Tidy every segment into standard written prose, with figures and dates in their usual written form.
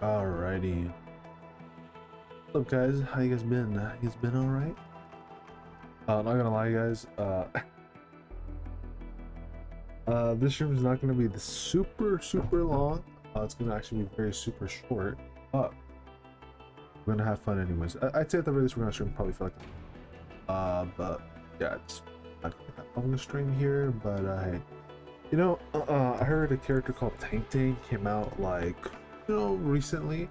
Alrighty. What's up, guys? How you guys been? You guys been alright? Not gonna lie, guys. This stream is not gonna be the super long. It's gonna actually be very super short, but we're gonna have fun anyways. I'd say at the very least we're gonna stream probably for like, but yeah, it's not gonna be that long a stream here. But hey, you know, I heard a character called Tangtang came out like, you know, recently.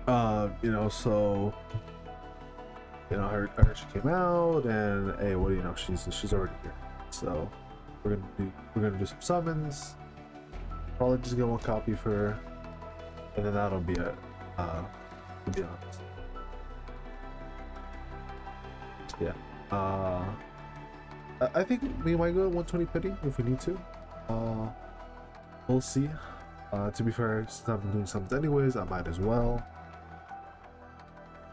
You know, so you know, I heard she came out, and hey, what do you know? She's already here. So we're gonna do some summons. Probably just get one copy for her, and then that'll be it. To be honest, yeah. I think we might go 120 pity if we need to. We'll see. To be fair, since I've been doing summons anyways, I might as well.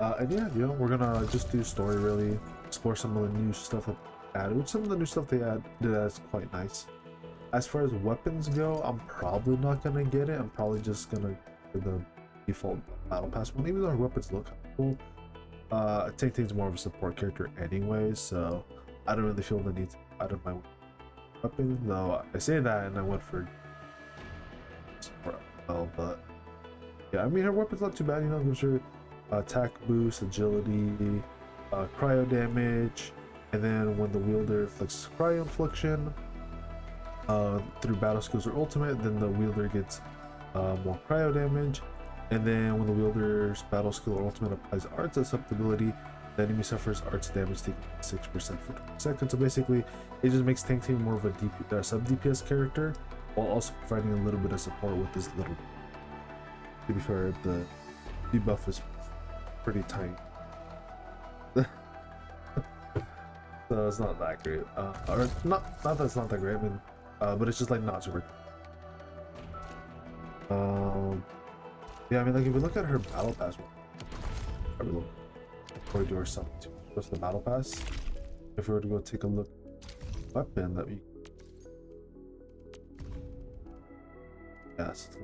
And yeah, you know, we're gonna just do story, really explore some of the new stuff that they added, which some of the new stuff they did that's quite nice. As far as weapons go, I'm probably not gonna get it. I'm probably just gonna do the default battle pass one, even though her weapons look cool. Tangtang's more of a support character anyway, so I don't really feel the need to add in my weapon, though I say that and I went for support as well. But yeah, I mean, her weapon's not too bad, you know, gives her attack boost, agility, cryo damage, and then when the wielder inflicts cryo infliction through battle skills or ultimate, then the wielder gets more cryo damage, and then when the wielder's battle skill or ultimate applies art susceptibility, the enemy suffers arts damage taking 6% for 20 seconds. So basically it just makes Tangtang more of a sub DPS character while also providing a little bit of support with this little. To be fair, the debuff is pretty tiny. So it's not that great, or not that it's not that great, I mean, but it's just like not super. Yeah, I mean, like if you look at her battle pass, before we do our summon too, what's the battle pass? If we were to go take a look at the weapon that we, yes.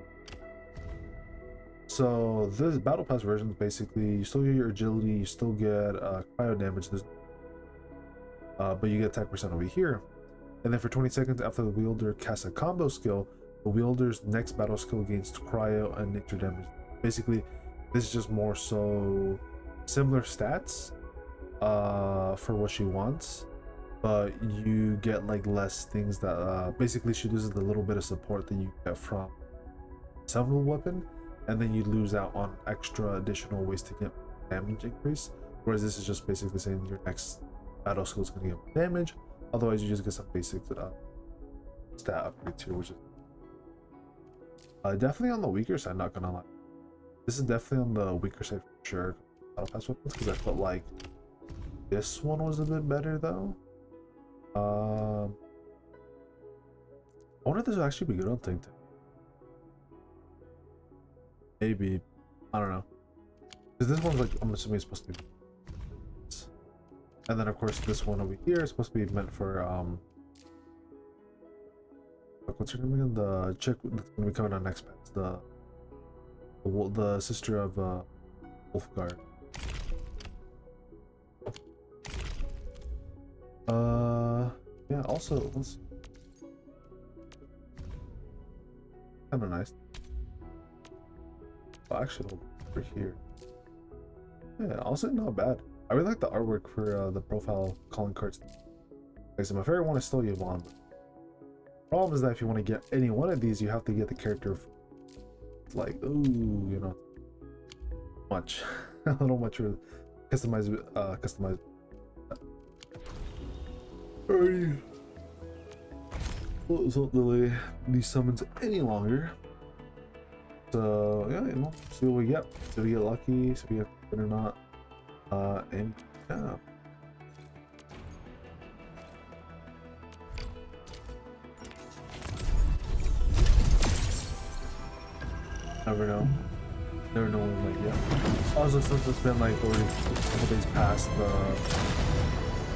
So this battle pass version is basically you still get your agility, you still get cryo damage, but you get attack percent over here. And then for 20 seconds after the wielder casts a combo skill, the wielder's next battle skill gains cryo and nature damage. Basically, this is just more so similar stats for what she wants, but you get like less things that basically she loses the little bit of support that you get from several weapon, and then you lose out on extra additional ways to get damage increase, whereas this is just basically saying your next battle skill is going to get damage, otherwise you just get some basic stat upgrades here, which is definitely on the weaker side, not gonna lie. This is definitely on the weaker side for sure, battle pass weapons, because I felt like this one was a bit better though. I wonder if this will actually be good on Tangtang. Maybe, I don't know, because this one's like, I'm assuming it's supposed to be, and then of course this one over here is supposed to be meant for what's her name again, the chick that's gonna be coming on next patch, the sister of Wulfgard. Yeah, also let's kind of nice. Actually, over here, yeah, also not bad. I really like the artwork for the profile calling cards. Like I said, my favorite one is still Yvonne. Problem is that if you want to get any one of these, you have to get the character like, ooh, you know, much a little much for customized. Alrighty, let's not delay these summons any longer. So yeah, you know, see what we get. See if we get lucky, see if we get good or not. And yeah. Never know. Never know when, like, yeah. Also, since it's been like already a couple days past the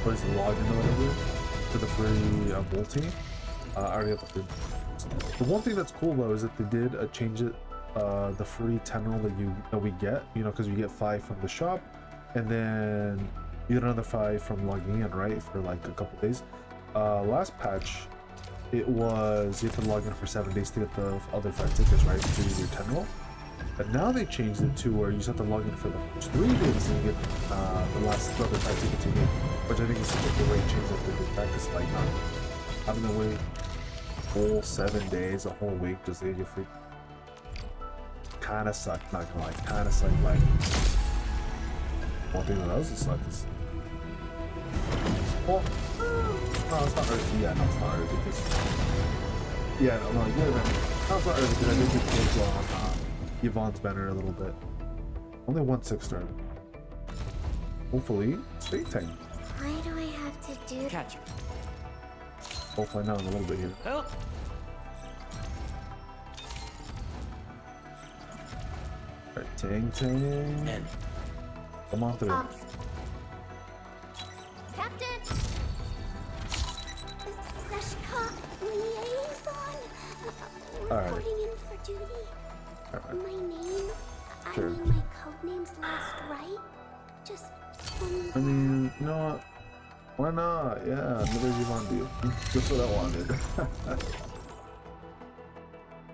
what is the login or whatever for the free multi, I already got the free. The one thing that's cool though is that they did change it the free 10 roll that we get, you know, because we get 5 from the shop, and then you get another 5 from logging in, right, for like a couple days. Last patch, it was you have to log in for 7 days to get the other 5 tickets, right, to do your 10 roll. But now they changed it to where you just have to log in for the first 3 days and you get the other 5 tickets you need, which I think is such a great change that they did that, because like not having to wait whole 7 days, a whole week just to get your free. Kinda sucked, not gonna lie, kinda sucked. Like, one thing that doesn't suck is, well, no, it's not early. Yeah, no, it's not early because, yeah, no, yeah, no, it's not early because I think it closed on Yvonne's banner a little bit. Only 1/6 star. Hopefully, Tangtang. Why do I have to do? Catch. We'll find out in a little bit here. Help. Alright, Tangtang. End. Come on through. Captain. Seshka liaison. Alright. Reporting in for duty. Alright. My name. Sure. I mean my codename's last, right? Just. I mean, you know what? Why not? Yeah, another Yvonne deal. Just what I wanted.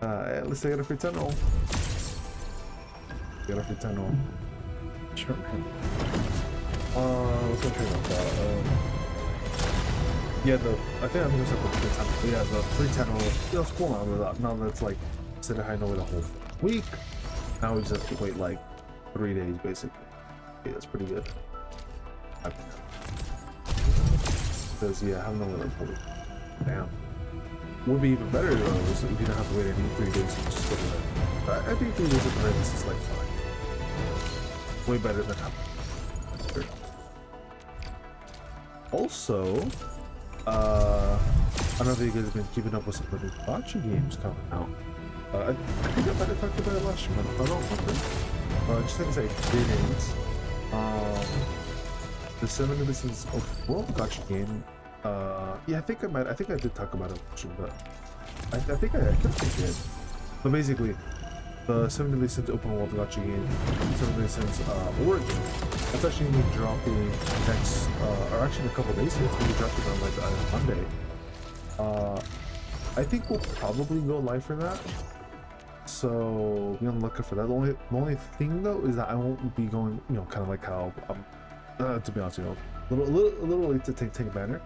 At least I got a free 10 roll. Get a free 10 roll. Sure. Let's go trade about that. Yeah, I think I'm gonna start with free 10. But yeah, the free 10 roll. Yeah, it's cool now that it's like instead of having to wait a whole week, now we just have to wait like 3 days basically. Yeah, that's pretty good. Because yeah, having to wait like 4 weeks. Damn. Would be even better though is if you don't have to wait any 3 days and just go to that. I think 3 days at the very least is like fine. Way better than nothing. Sure. Also, I don't know if you guys have been keeping up with some of the new Gacha games coming out. I think I might have talked about it last year, but I don't remember. Just things I didn't. The 7 Citizens of World Gacha game. Yeah, I think I did talk about it, but I think I did. But basically, the 7 Deadly Sins open world gacha game, 7 Deadly Sins Origin, that's actually going to be dropping next, or actually in a couple days here. It's going to be dropping on like Monday. I think we'll probably go live for that. So be on the lookout for that. The only thing though is that I won't be going, you know, kind of like how, to be honest, you know, a little late to take banner.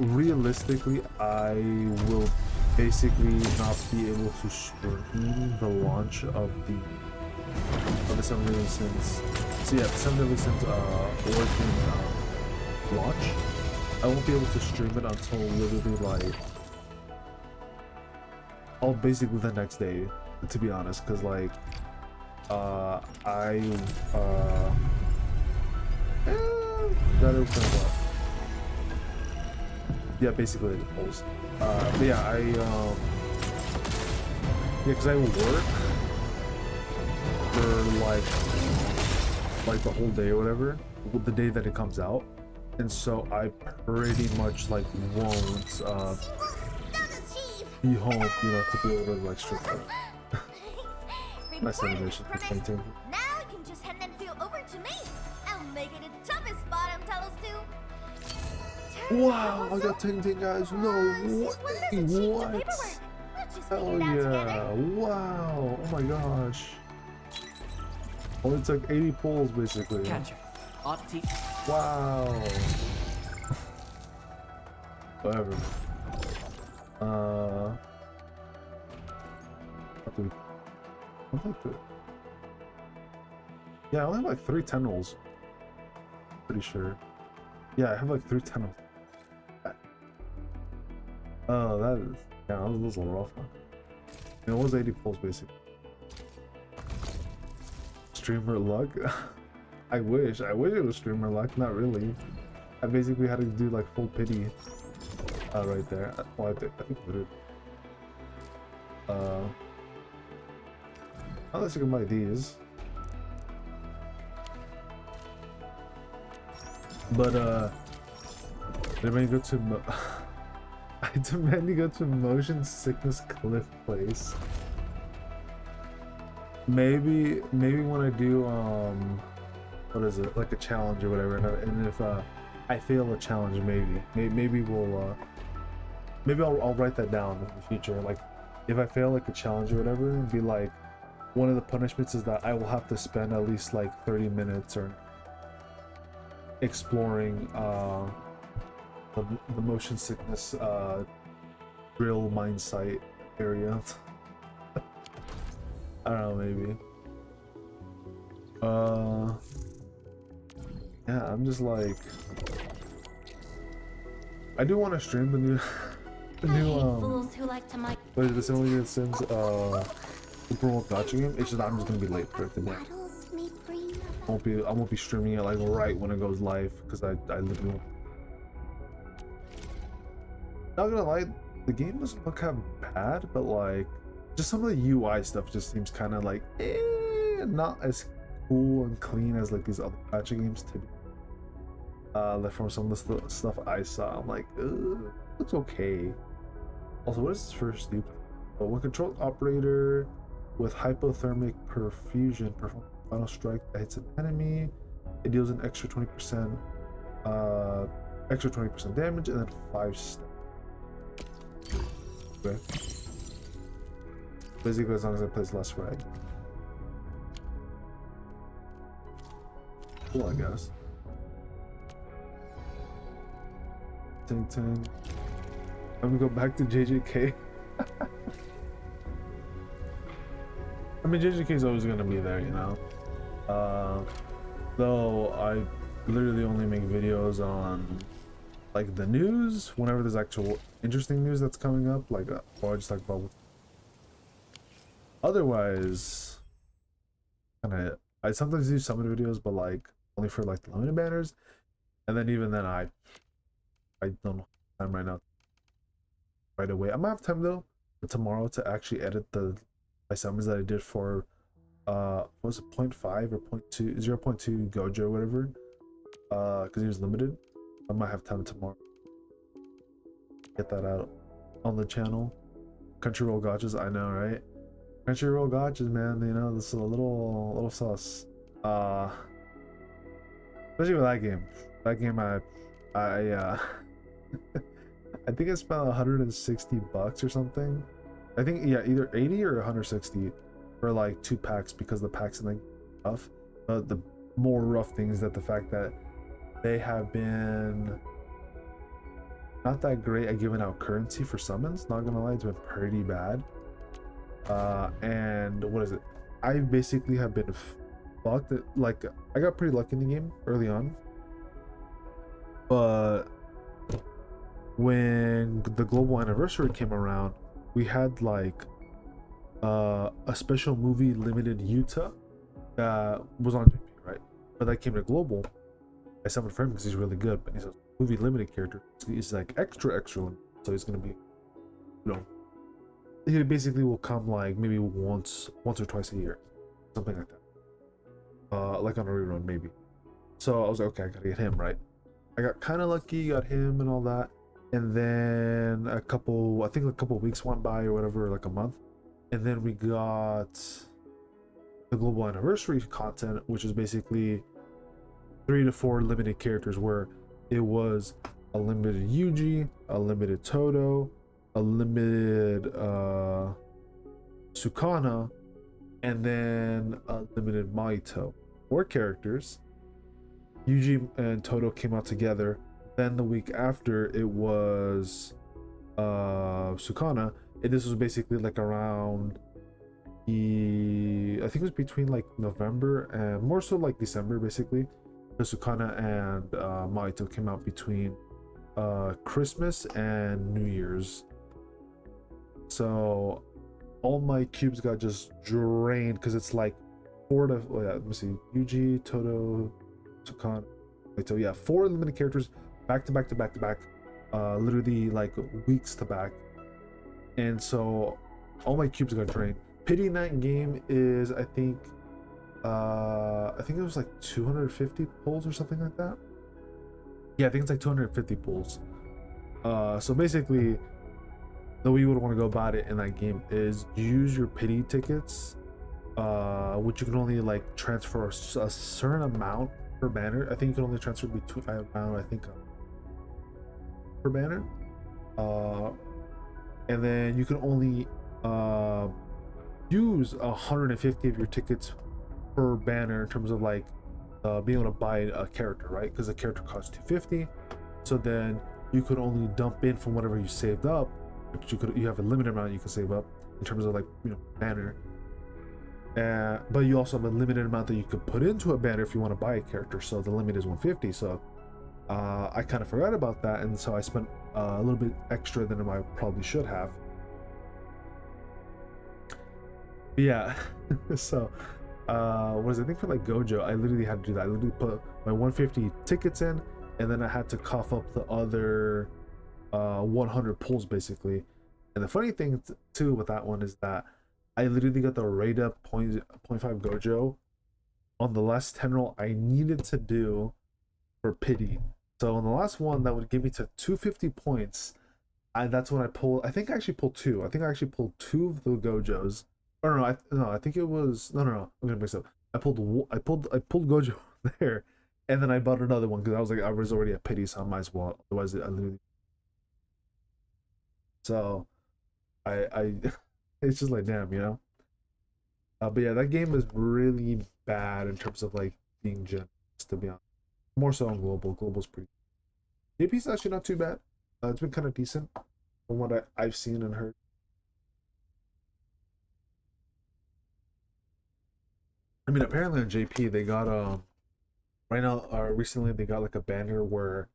Realistically, I will basically not be able to stream the launch of the 7 Deadly Sins. So yeah, the 7 Deadly Sins Origin launch. I won't be able to stream it until literally like basically the next day, to be honest, because like that open what? Yeah, basically the polls. But yeah, yeah, because I work for like the whole day or whatever, the day that it comes out, and so I pretty much like won't be home, you know, to be able to like strip it. Nice animation for Tangtang. Now you can just hand Endfield over to me. I'll make it the toughest spot and tell us to. Wow, I got Tangtang, guys. No way. What? Hell yeah. Wow. Oh my gosh. Only took 80 pulls basically. Catcher. Opti. Wow. Whatever. Yeah, I only have like 3 10 rolls. Pretty sure. Yeah, I have like 3 10 rolls. Oh, that is. Yeah, that was a little rough, huh? It was 80 pulls basically. Streamer luck? I wish it was streamer luck, not really. I basically had to do like full pity right there. Well, I think we did. Unless you can buy these. But, let me go to I demand you go to motion sickness cliff place. Maybe when I do what is it, like a challenge or whatever, and if I fail a challenge, maybe we'll maybe I'll write that down in the future. Like if I fail like a challenge or whatever, be like one of the punishments is that I will have to spend at least like 30 minutes or exploring the motion sickness drill mine site area. I don't know, maybe. Yeah, I'm just like, I do want to stream the new fools who like to mic. but it's only good since Super Bowl Gacha game. It's just I'm just gonna be late for it today. I won't be streaming it like right when it goes live because I literally won't. Not gonna lie, the game doesn't look that bad, but like just some of the UI stuff just seems kind of like not as cool and clean as like these other Gacha games to be. Like from some of the stuff I saw, I'm like, looks okay. Also, what is this first do? Oh, when controlled operator with hypothermic perfusion performs a final strike that hits an enemy, it deals an extra 20% damage and then 5 step. Okay. Basically, as long as I place less right. Cool, I guess. Tangtang. I'm gonna go back to JJK. I mean, JJK is always gonna be there, you know. Though I literally only make videos on like the news whenever there's actual interesting news that's coming up, like or just like bubble. Otherwise, I sometimes do summon videos, but like only for like the limited banners, and then even then I don't know time right now. Right away, I might have time though for tomorrow to actually edit my summons that I did for what was it, 0.5 or 0.2 0.2 Gojo or whatever, because he was limited. I might have time tomorrow. Get that out on the channel. Crunchyroll Gachas, I know, right? Crunchyroll Gachas, man. You know, this is a little sus. Especially with that game. That game, I I think I spent $160 or something. I think, yeah, either 80 or 160 for like 2 packs because the packs and like rough. The more rough thing is that the fact that they have been not that great at giving out currency for summons. Not gonna lie, it's been pretty bad. And what is it? I basically have been fucked. Like I got pretty lucky in the game early on, but when the global anniversary came around, we had like a special movie limited Utah that was on JP, right? But that came to global. I summoned for him because he's really good, but he's a movie limited character. He's like extra limited, so he's gonna be, you know, he basically will come like maybe once or twice a year, something like that. Like on a rerun maybe. So I was like, okay, I gotta get him, right? I got kind of lucky, got him and all that, and then I think a couple weeks went by or whatever, like a month, and then we got the global anniversary content, which is basically 3 to 4 limited characters, where it was a limited Yuji, a limited Toto, a limited Sukana, and then a limited Maito. 4 characters. Yuji and Toto came out together. Then the week after it was Sukana, and this was basically like around I think it was between like November and more so like December, basically. The Sukana and Maito came out between Christmas and New Year's. So all my cubes got just drained because it's like 4 to let me see, Yuji, Toto, Sukana, Maito. Yeah, 4 limited characters back to back to back to back, literally like weeks to back, and so all my cubes got drained. Pity in that game is I think it was like 250 pulls or something like that. Yeah, I think it's like 250 pulls. So basically, the way you would want to go about it in that game is use your pity tickets, which you can only like transfer a certain amount per banner. I think you can only transfer between around, I think, per banner. And then you can only use 150 of your tickets per banner in terms of like being able to buy a character, right? Because the character costs 250. So then you could only dump in from whatever you saved up, which you have a limited amount you can save up in terms of like, you know, banner. But you also have a limited amount that you could put into a banner if you want to buy a character. So the limit is 150. So I kind of forgot about that, and so I spent a little bit extra than I probably should have. But yeah, so what is it? I think for like Gojo, I literally had to do that. I literally put my 150 tickets in, and then I had to cough up the other 100 pulls basically. And the funny thing too with that one is that I literally got the rate up 0.5 Gojo on the last 10 roll I needed to do for pity. So on the last one that would give me to 250 points, and that's when I pulled. I think I actually pulled two. I think I actually pulled two of the Gojos. Or no, I think it was no. I'm gonna mix up. I pulled Gojo there, and then I bought another one because I was like I was already at pity, so I might as well. Otherwise, I literally. So, I it's just like damn, you know. But yeah, that game is really bad in terms of like being generous, to be honest. More so on global. Global's pretty. JP's actually not too bad. It's been kind of decent from what I've seen and heard. I mean, apparently on JP they got right now recently they got like a banner where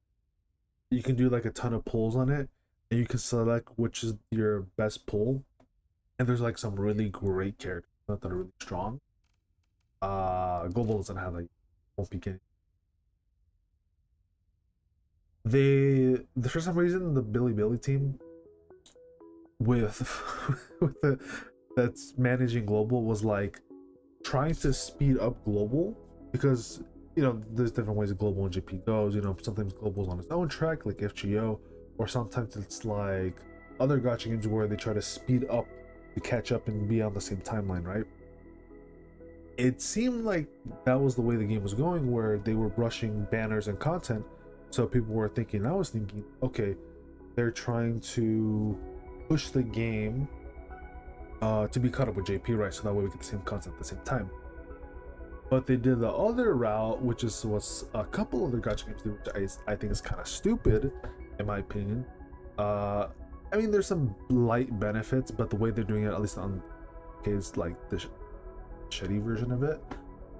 you can do like a ton of pulls on it, and you can select which is your best pull, and there's like some really great characters that are really strong. Global doesn't have like won't be getting. For some reason the Billy team with with the that's managing global was like trying to speed up global, because you know there's different ways that global and GP goes. You know, sometimes global's on its own track like FGO, or sometimes it's like other gacha games where they try to speed up to catch up and be on the same timeline, right? It seemed like that was the way the game was going, where they were rushing banners and content. So people were thinking, I was thinking, okay, they're trying to push the game to be caught up with JP, right? So that way we get the same content at the same time. But they did the other route, which is what a couple of the gacha games do, which I think is kind of stupid, in my opinion. I mean, there's some light benefits, but the way they're doing it, at least on is like the shitty version of it,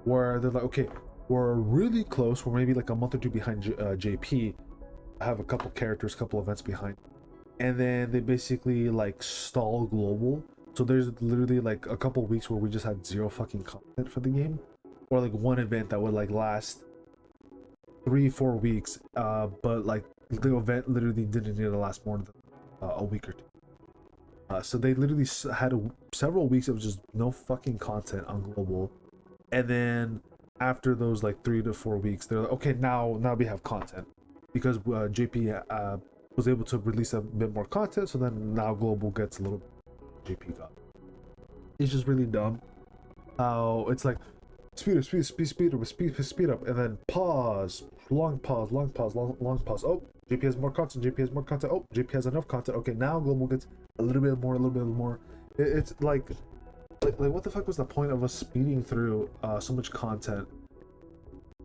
where they're like, okay, we're really close, we're maybe like a month or two behind JP, have a couple characters, couple events behind, and then they basically like stall global. So there's literally like a couple weeks where we just had zero fucking content for the game, or like one event that would like last 3-4 weeks, but like the event literally didn't need to last more than a week or two. So they literally had several weeks of just no fucking content on global, and then after those like 3 to 4 weeks, they're like, okay, now we have content, because JP was able to release a bit more content, so then now global gets a little bit JP got. It's just really dumb how it's like speed up, and then pause, long pause. Oh, JP has more content. Oh, JP has enough content. Okay, now global gets a little bit more. It's like what the fuck was the point of us speeding through so much content,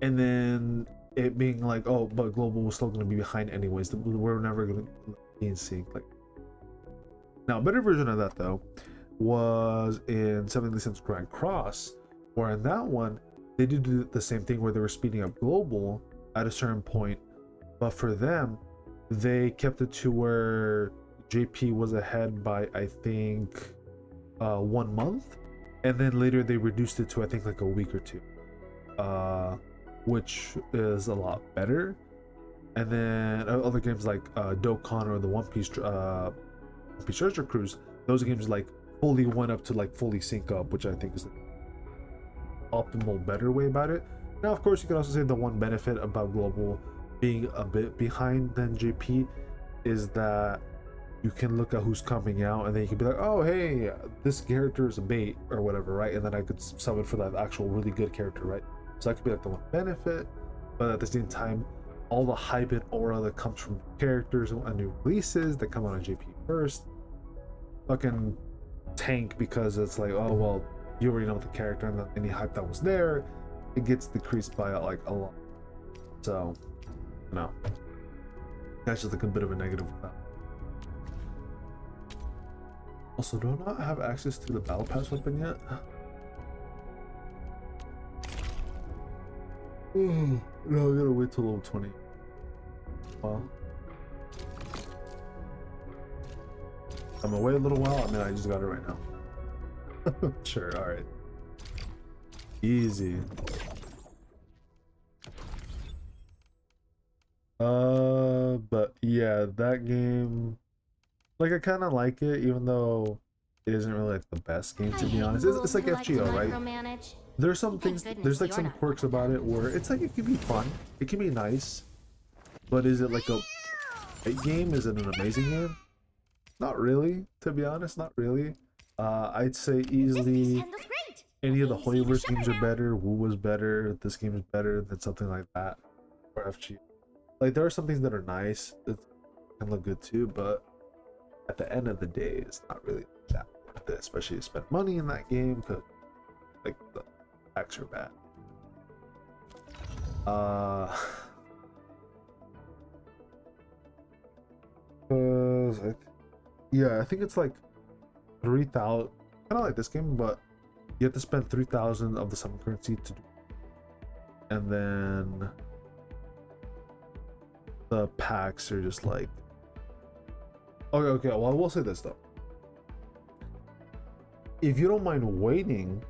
and then it being like, oh, but global was still going to be behind anyways. We're never going to be in sync. Like, now a better version of that though was in 70 Cents Grand Cross, where in that one they did do the same thing where they were speeding up global at a certain point, but for them they kept it to where JP was ahead by I think 1 month, and then later they reduced it to I think like a week or two, which is a lot better. And then other games like Dokkan or the One Piece Treasure Cruise, those games like fully went up to like fully sync up, which I think is the optimal better way about it. Now of course you can also say the one benefit about global being a bit behind than JP is that you can look at who's coming out, and then you can be like, oh hey, this character is a bait or whatever, right? And then I could summon for that actual really good character, right? So that could be like the one benefit, but at the same time, all the hype and aura that comes from characters and new releases that come out on JP first fucking tank, because it's like, oh well, you already know the character, and then any hype that was there, it gets decreased by like a lot. So no, that's just like a bit of a negative with that. Also, do I not have access to the battle pass weapon yet? No, I gotta wait till level 20. Well, I'm gonna wait a little while. I mean, I just got it right now. Sure, alright. Easy. But yeah, that game, like, I kind of like it, even though it isn't really like the best game, to be honest. It's like FGO, right? There's some things, there's like some quirks about it where it's like it can be fun, it can be nice, but is it like a great game? Is it an amazing game? Not really, to be honest, not really. I'd say easily any of the Hoyoverse games are better, Wu was better, this game is better than something like that, or FG. Like, there are some things that are nice, that can look good too, but at the end of the day, it's not really that worth it, especially to spend money in that game, because like the packs are bad. Yeah, I think it's like 3,000, kind of like this game, but you have to spend 3,000 of the summon currency to do, and then the packs are just like, okay, well, I will say this though, if you don't mind waiting,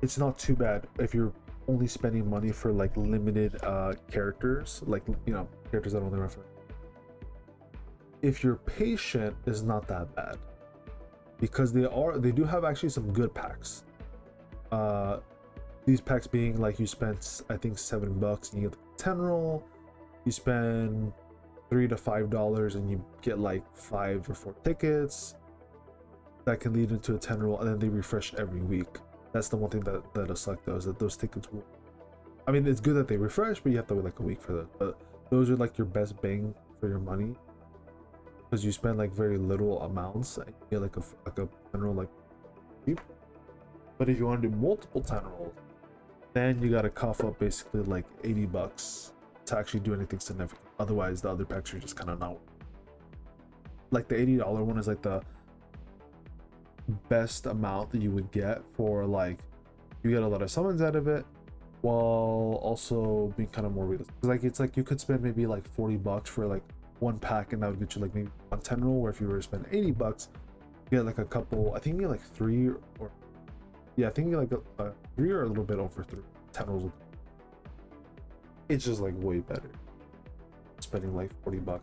it's not too bad if you're only spending money for like limited characters, like, you know, characters that only run for. If you're patient, is not that bad, because they do have actually some good packs. These packs being like, you spent I think $7 and you get 10 roll, you spend $3 to $5 and you get like 5 or 4 tickets that can lead into a 10 roll, and then they refresh every week. That's the one thing that'll suck though, is that those tickets will, I mean, it's good that they refresh, but you have to wait like a week for that. But those are like your best bang for your money, because you spend like very little amounts and you get like a 10 roll like cheap. But if you want to do multiple 10 rolls, then you gotta cough up basically like $80 to actually do anything significant. Otherwise, the other packs are just kind of not. Like the $80 one is like the best amount that you would get for, like, you get a lot of summons out of it while also being kind of more realistic. Like, it's like you could spend maybe like $40 for like one pack, and that would get you like maybe one 10 roll. Where if you were to spend $80, you get like a couple, I think you get like 3 or, yeah, I think you get like a 3 or a little bit over 3 10 rolls. It's just like way better spending like $40.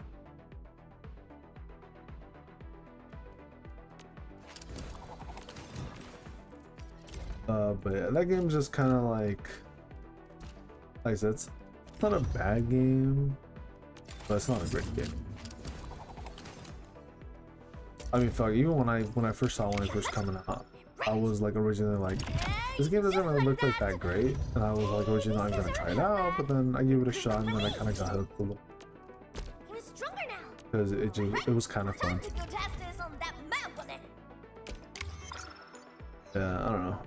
But yeah, that game's just kind of like I said, it's not a bad game, but it's not a great game. I mean, fuck, even when I first saw it when it first coming out, I was like originally like, this game doesn't really look like that great, and I was like originally not gonna try it out, but then I gave it a shot, and then I kind of got hooked a little, because it was kind of fun. Yeah, I don't know.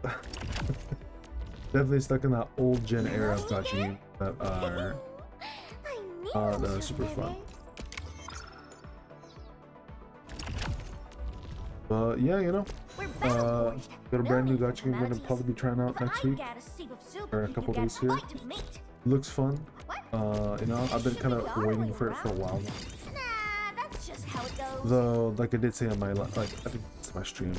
Definitely stuck in that old gen era of gacha games that are super fun. But yeah, you know, got a brand new gacha game I'm gonna probably be trying out next week or a couple days here. Looks fun. You know, I've been kind of waiting for it for a while now. Though, like I did say on my I think it's my stream,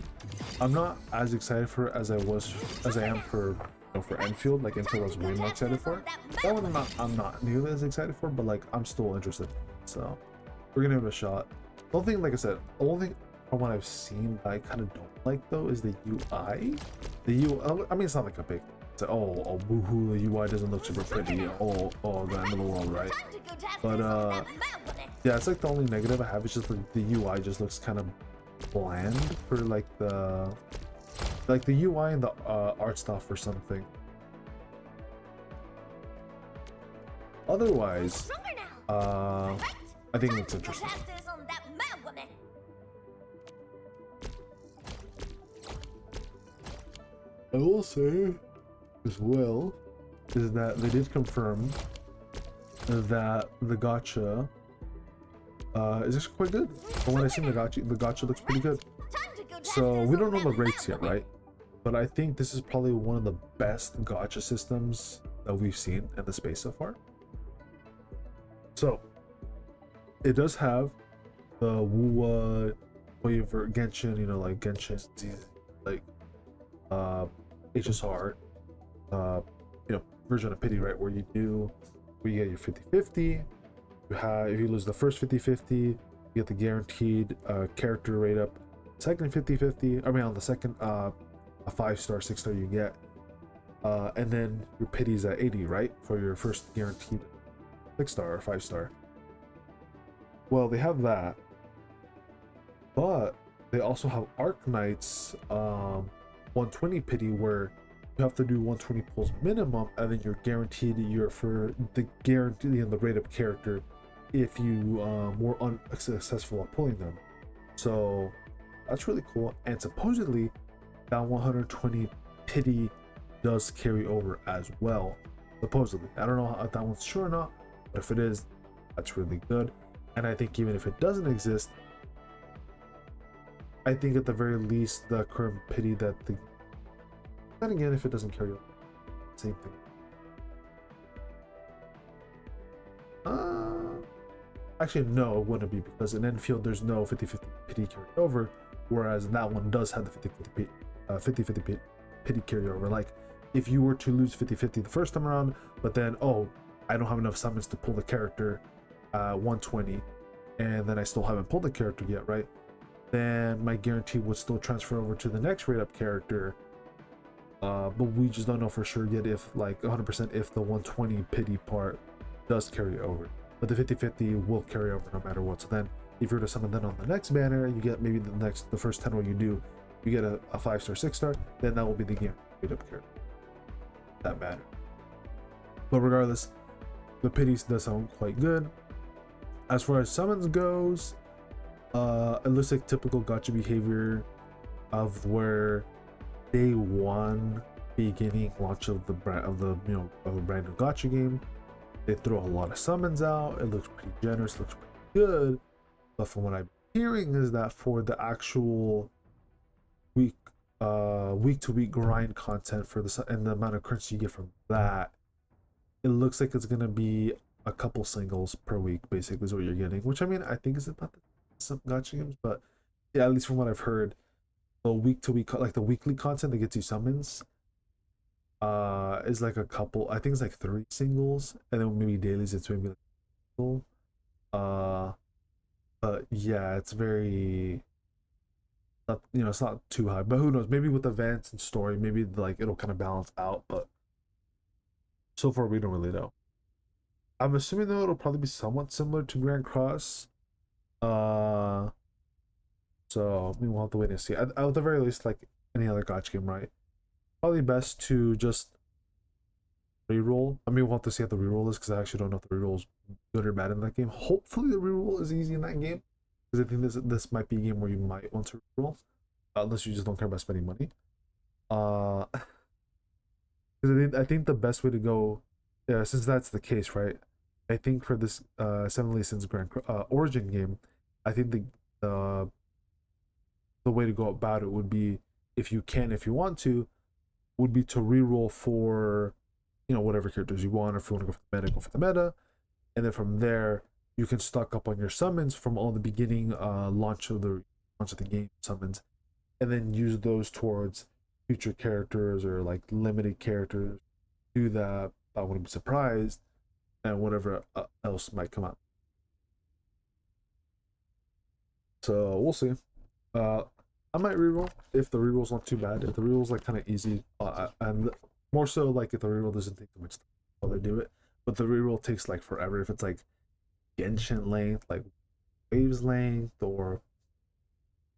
I'm not as excited for it as I am for, you know, for Endfield. Like Endfield I was way more excited for. That one I'm not nearly as excited for, but like I'm still interested. So we're gonna give it a shot. The only thing, like I said, the only thing from what I've seen that I kind of don't like though is the UI. I mean, it's not like a big, say, oh, boohoo, the UI doesn't look super pretty. Oh, the end of the world, right? But yeah, it's like the only negative I have is just like the UI just looks kind of bland for like the UI and the art stuff or something. Otherwise, I think it's interesting. I will say as well is that they did confirm that the gacha is actually quite good. From what I seen, the gacha looks pretty good. So we don't know the rates yet, right? But I think this is probably one of the best gacha systems that we've seen in the space so far. So it does have the Wuwa waiver Genshin, you know, like Genshin, like HSR, you know, version of pity, right? Where you get your 50-50. You have, if you lose the first 50-50, you get the guaranteed character rate up. Second 50-50, I mean on the second a 5-star, 6-star you get, and then your pity's at 80, right? For your first guaranteed 6-star or 5-star. Well, they have that, but they also have Arknights 120 pity, where you have to do 120 pulls minimum, and then you're guaranteed for the guarantee and the rate up character if you were unsuccessful at pulling them. So that's really cool, and supposedly that 120 pity does carry over as well. Supposedly, I don't know if that one's sure or not, but if it is, that's really good. And I think even if it doesn't exist, I think at the very least the current pity that the, then again, if it doesn't carry over, same thing. Actually no, it wouldn't be, because in Endfield there's no 50-50 pity carry over, whereas that one does have the 50-50 pity carry over. Like if you were to lose 50-50 the first time around, but then I don't have enough summons to pull the character 120, and then I still haven't pulled the character yet, right? Then my guarantee would still transfer over to the next rate up character, but we just don't know for sure yet if, like 100%, if the 120 pity part does carry over. But the 50-50 will carry over no matter what. So then if you're to summon then on the next banner, you get maybe the first 10 what you do, you get a 5-star, 6-star, then that will be the guaranteed up character. That matter. But regardless, the pities does sound quite good. As far as summons goes, it looks like typical gacha behavior of where day one beginning launch of the brand of a brand new gacha game, they throw a lot of summons out. It looks pretty generous, looks pretty good. But from what I'm hearing is that for the actual week to week grind content for the and the amount of currency you get from that, it looks like it's gonna be a couple singles per week, basically is what you're getting, which I mean I think is about some gacha games, but yeah, at least from what I've heard, the week to week, like the weekly content that gets you summons is like a couple, I think it's like 3 singles, and then maybe dailies it's maybe like single. But yeah, it's very not, it's not too high, but who knows, maybe with events and story maybe like it'll kind of balance out, but so far we don't really know. I'm assuming though it'll probably be somewhat similar to Grand Cross. So I mean, we'll have to wait and see. At the very least, like any other gacha game, right? Probably best to just reroll. I mean, we'll have to see how the reroll is, because I actually don't know if the reroll is good or bad in that game. Hopefully the reroll is easy in that game, because I think this might be a game where you might want to reroll, unless you just don't care about spending money. Because I think the best way to go, since that's the case, right? I think for this Seven Leason's Grand Origin game, I think the way to go about it would be, if you want to, would be to reroll for whatever characters you want, or if you want to go for the meta, go for the meta, and then from there you can stock up on your summons from all the beginning launch of the game summons, and then use those towards future characters or like limited characters. Do that, I wouldn't be surprised, and whatever else might come out. So we'll see. I might reroll if the reroll's not too bad. If the reroll's like kind of easy, and More so like if the reroll doesn't take too much time while they do it, but the reroll takes like forever. If it's like Genshin length, like Waves length, or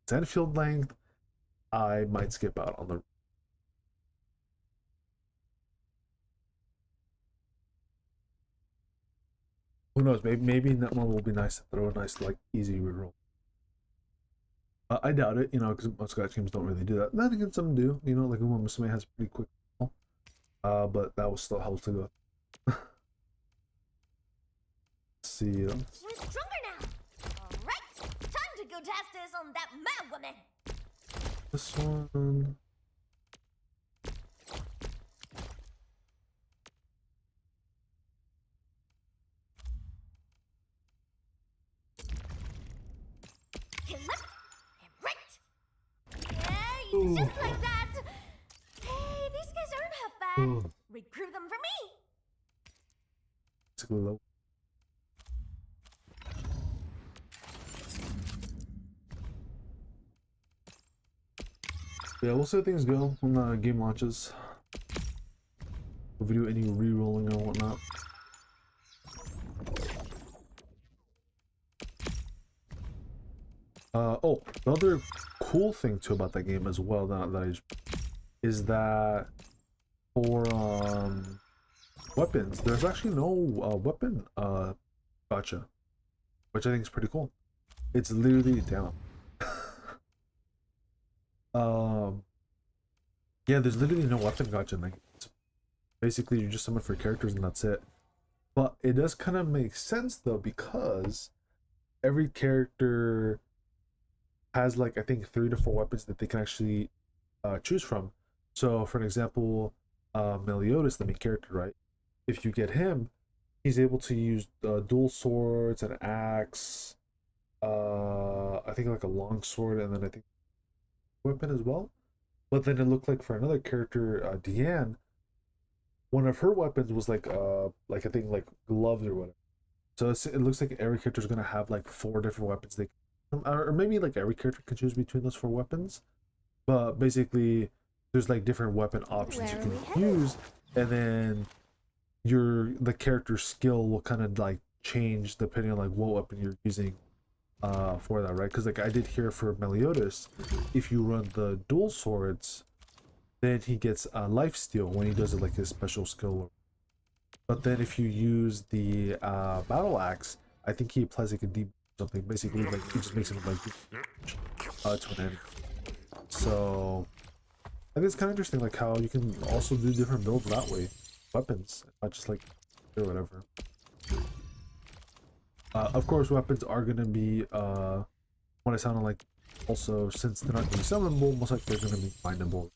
Zenfield length, I might skip out on the. Who knows? Maybe Netmore will be nice to throw a nice like easy reroll. I doubt it, because most Gacha games don't really do that. Then again, some do. Like Uma Musume has pretty quick. But that was still hell to go. Let's see. We're stronger now. All right, time to go test this on that mad woman. This one. Hit left and right. Yeah, just like that. Hey, these guys aren't half bad. Recruit them for me. Let's go low. Yeah, we'll see how things go when the game launches. If we do any re-rolling or whatnot. Oh, another cool thing too about that game as well is that for weapons, there's actually no weapon gotcha, which I think is pretty cool. It's literally down. Yeah, there's literally no weapon gotcha. Like, basically, you just summon for characters and that's it. But it does kind of make sense though, because every character has like I think 3 to 4 weapons that they can actually choose from. So, for an example, Meliodas, the main character, right? If you get him, he's able to use dual swords, an axe, I think like a long sword, and then I think weapon as well. But then it looked like for another character, Deanne, one of her weapons was like I think like gloves or whatever. So it looks like every character is gonna have like 4 different weapons they, or maybe like every character can choose between those 4 weapons. But basically, there's like different weapon options you can use, and then the character's skill will kind of like change depending on like what weapon you're using for that, right? Because like I did hear for Meliodas, if you run the dual swords, then he gets life steal when he does it like his special skill. But then if you use the battle axe, I think he applies like a deep something. Basically, like he just makes him like to an enemy. So I think it's kind of interesting, like how you can also do different builds that way, weapons, not just like or whatever. Of course, weapons are gonna be what it sounded like. Also, since they're not gonna be summonable, most likely they're gonna be findable.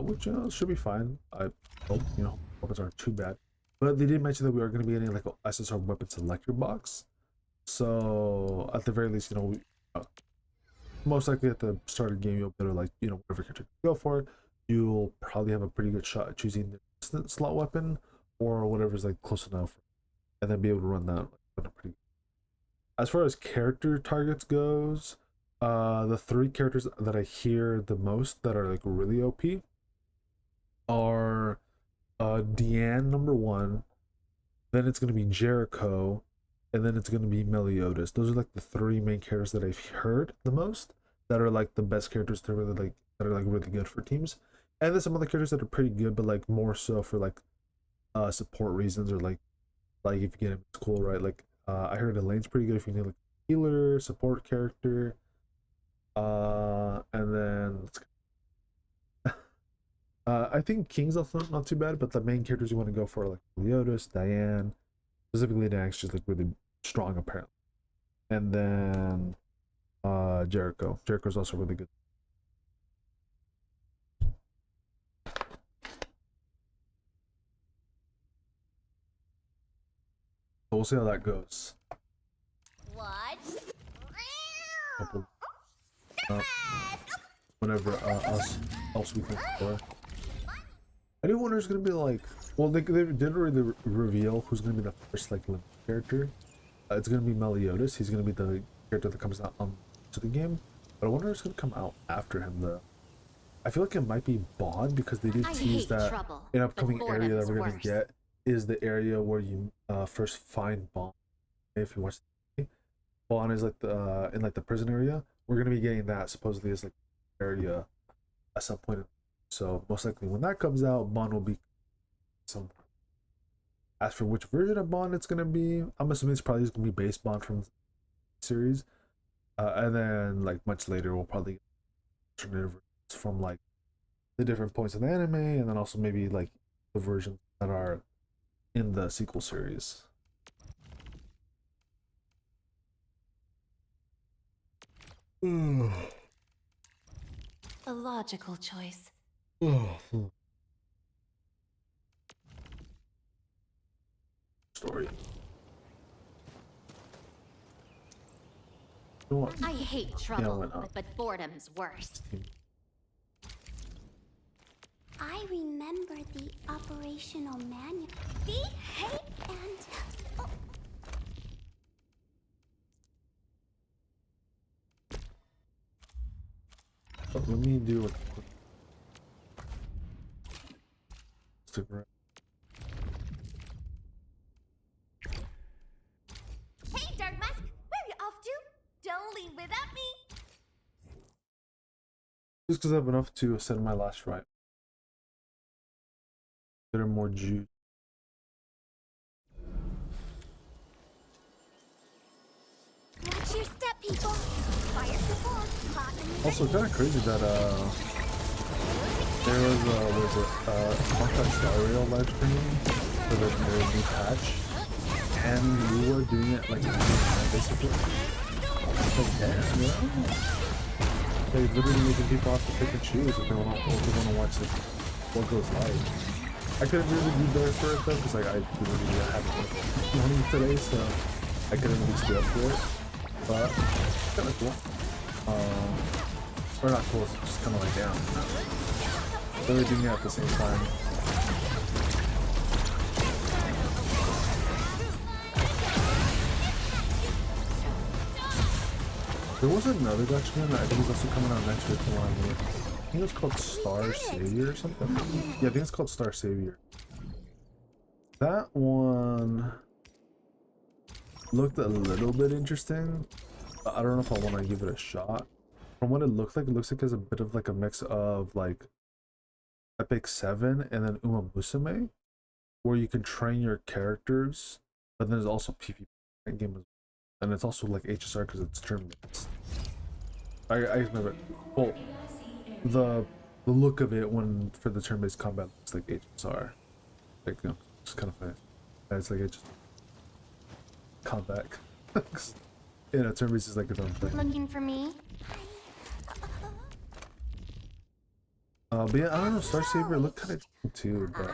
Which should be fine. I hope weapons aren't too bad. But they did mention that we are going to be getting like an SSR weapon selector box. So at the very least, most likely at the start of the game, you'll better like whatever character you go for, you'll probably have a pretty good shot at choosing the instant slot weapon or whatever's like close enough, and then be able to run that pretty. As far as character targets goes, the 3 characters that I hear the most that are like really OP are Deanne #1, then it's gonna be Jericho, and then it's gonna be Meliodas. Those are like the 3 main characters that I've heard the most that are like the best characters to really like that are like really good for teams. And there's some other characters that are pretty good, but like more so for like support reasons, or like if you get him, it's cool, right? Like I heard Elaine's pretty good if you need like healer, support character. And then I think King's also not too bad, but the main characters you want to go for are like Meliodas, Diane, specifically Diane's just like really strong apparently. And then Jericho. Jericho's also really good. So we'll see how that goes. What? Whatever else we can explore. I do wonder who's gonna be like. Well, they did already reveal who's gonna be the first like living character. It's gonna be Meliodas. He's gonna be the character that comes out to the game. But I wonder who's gonna come out after him though. I feel like it might be Bond because they did tease that an upcoming area that we're gonna get is the area where you first find Bond. If you watch, Bond is like the in like the prison area. We're gonna be getting that supposedly as like area at some point. So most likely when that comes out, Bond will be some. As for which version of Bond it's gonna be, I'm assuming it's probably just gonna be base Bond from the series, and then like much later we'll probably get alternative versions from like the different points in the anime, and then also maybe like the versions that are in the sequel series. A logical choice. Story. You know what? I hate trouble, went up. but boredom's worse. I remember the operational manual. The hate and... Oh. Let me do a quick Instagram. Hey, Dark Mask! Where are you off to? Don't leave without me! Just because I have enough to send my last ride. There are more juice. Watch your step, people! Fire support! Also, kind of crazy that there was Arknights Endfield live streaming for their new patch, and we were doing it like basically. Like, damn, you know? They literally making people have to pick and choose if they want to watch like what goes live. I couldn't really be there for it though, because like I literally had money today, so I couldn't really stay up for it. But it's kind of cool. Or not cool, it's just kind of like down. You know? They were doing it at the same time. There was another Gacha game that I think is also coming out next week. I think it's called Star Savior or something. Yeah, I think it's called Star Savior. That one looked a little bit interesting. I don't know if I want to give it a shot. From what it looks like it's a bit of like a mix of like Epic 7 and then Uma Musume, where you can train your characters, but then there's also PvP game as well. And it's also like HSR because it's turn-based. I remember it. Well, the look of it when for the turn-based combat looks like HSR. Like, you know, it's kind of funny. It's like HSR combat. You know, turn-based is like its own thing. Looking for me? But yeah, I don't know, Star Savior looked kind of cool too, but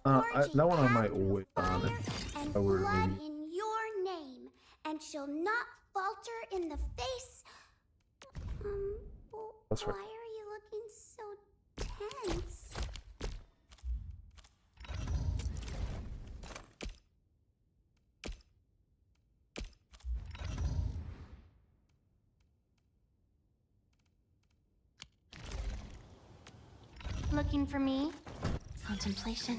that one I might wait on if I were to maybe. In your name, and shall not falter in the face. That's right. Why are you looking so tense? Looking for me? Contemplation.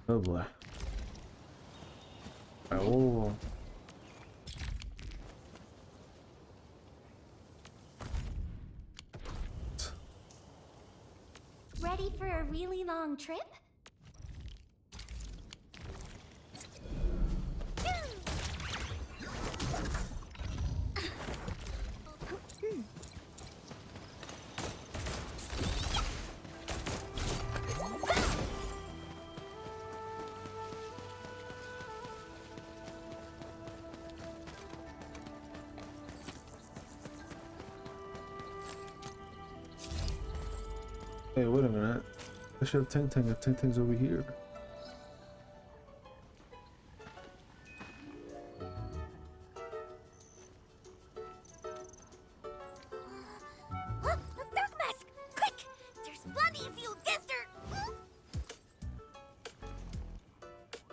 Oh boy. Oh. Ready for a really long trip? Hey, wait a minute. I should have Tangtang if Tangtang's over here. Dark Mask! Quick! There's bloody fuel gester!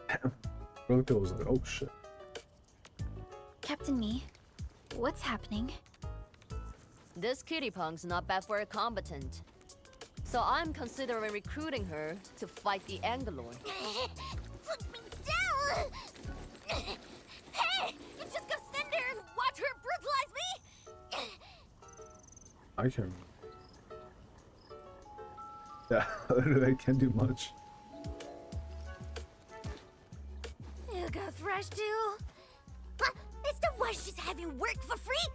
Damn. Roko was like, oh shit. distracting me. What's happening? This kitty punk's not bad for a combatant. So I'm considering recruiting her to fight the Angelorn. Put me down! Hey! You just gonna stand there and watch her brutalize me? I can. Yeah, I can't do much. You go thrash too? Huh? It's the worst she's having work for free?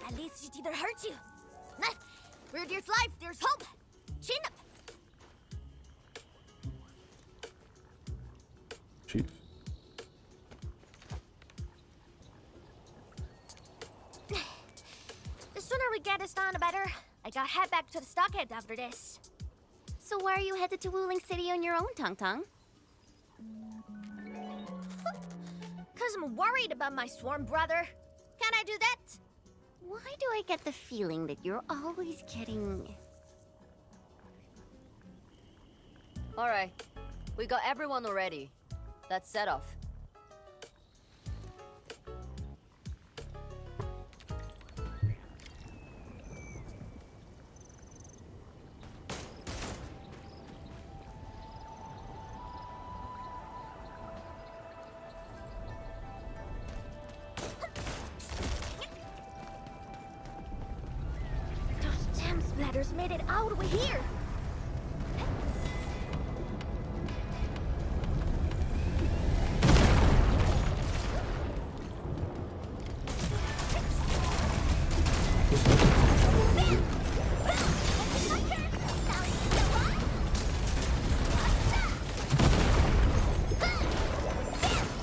At least she didn't hurt you. Nah, where there's life, there's hope. Chin up. Chief. The sooner we get this done, the better. I gotta head back to the stockade after this. So why are you headed to Wuling City on your own, Tangtang? Cause I'm worried about my swarm brother. Can I do that? Why do I get the feeling that you're always getting... Alright, we got everyone already. Let's set off. Those gem splatters made it all the way here.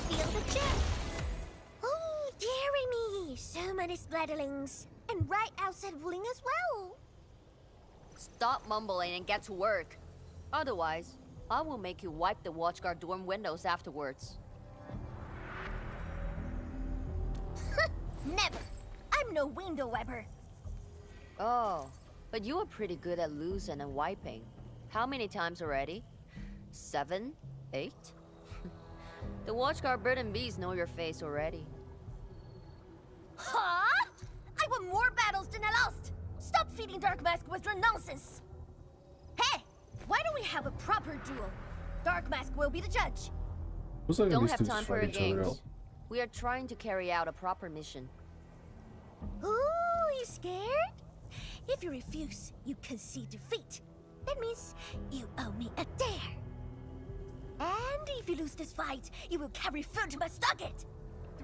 Feel the gem. Oh, dearie me. So many splatterlings. And right outside Wuling as well. Stop mumbling and get to work. Otherwise, I will make you wipe the Watchguard dorm windows afterwards. Never. I'm no window wiper. Oh, but you are pretty good at losing and wiping. How many times already? 7? 8? The Watchguard bird and bees know your face already. Huh? I won more battles than I lost. Stop feeding Dark Mask with your nonsense. Hey, why don't we have a proper duel? Dark Mask will be the judge. Looks like Don't these have two time just for fight your each other out. games. We are trying to carry out a proper mission. Ooh, you scared? If you refuse, you concede defeat. That means you owe me a dare. And if you lose this fight, you will carry food to my stockade.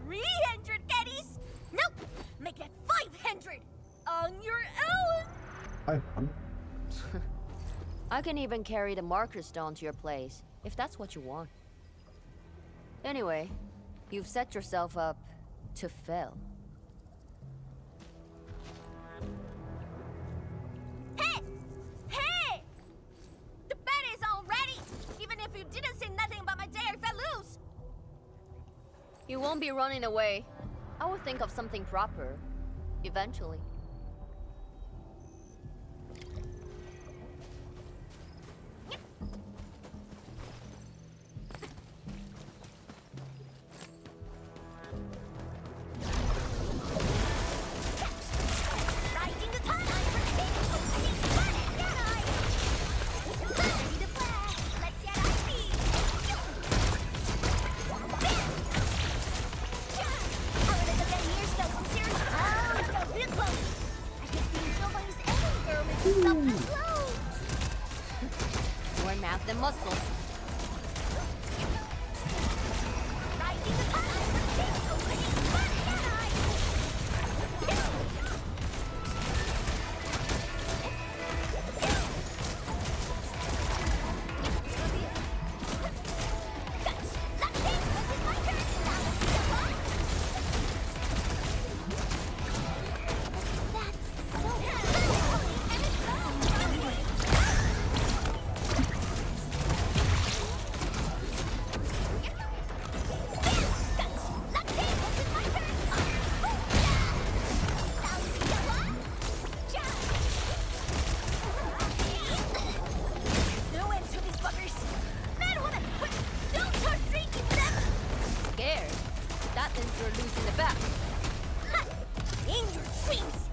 300 caddies? Nope, make that 500 on your own. I won. I can even carry the marker stone to your place, if that's what you want. Anyway, you've set yourself up to fail. Hey! Hey! The bet is all ready, even if you didn't say nothing about my dare if I lose. You won't be running away. I will think of something proper, eventually. Riding the time for the king. Opening the planet, get I? Ready to blast. Let's get our speed. How did it get here? Still some serious. Oh, it's got real close. in the back. Ha! In your dreams!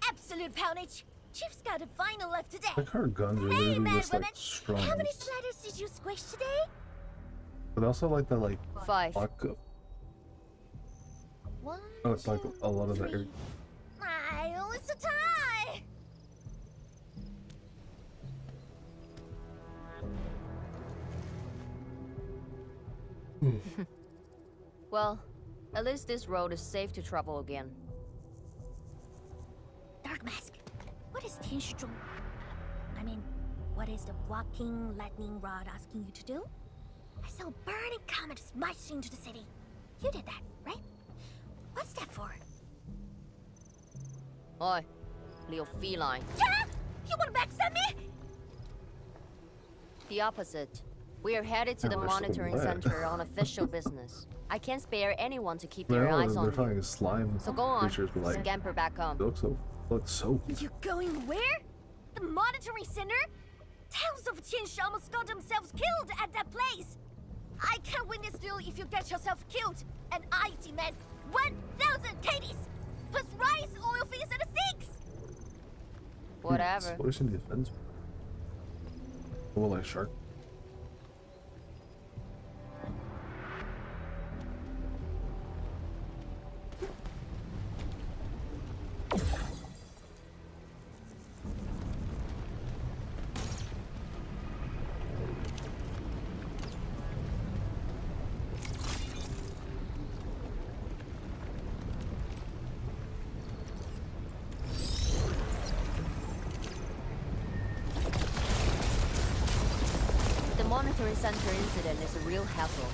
Absolute poundage. Chief's got a final left today. Like her guns are Hey, literally mad just like woman. strong. How many splatters did you squish today? But also like the like 5. block of, One, oh, it's like two, a lot of the three. air. Oh, it's a tie. Well, at least this road is safe to travel again. Dark Mask. What is CH2? I mean, what is the walking lightning rod asking you to do? I saw a burning comet smash into the city. You did that, right? What's that for? Oi, little feline. Yeah! You wanna backstab me? The opposite. We are headed to the we're so monitoring bad. center on official business. I can't spare anyone to keep Man, their I eyes they're on finding you. slime So go on, creatures, but like scamper back home. they look so You going where? The monitoring center? Tales of Chen almost got themselves killed at that place. I can't win this duel if you get yourself killed. And I demand 1,000 Katie's plus rice, oil fees, and a six. Whatever. Explosion defense. Oh, like shark. The monitoring center incident is a real hassle.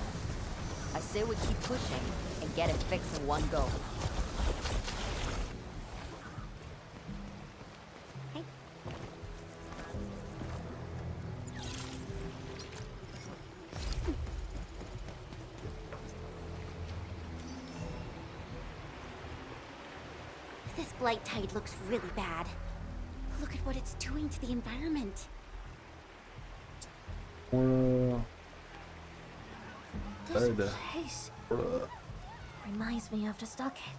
I say we keep pushing and get it fixed in one go. This blight tide looks really bad. Look at what it's doing to the environment. This There. place Bruh. reminds me of the stockade.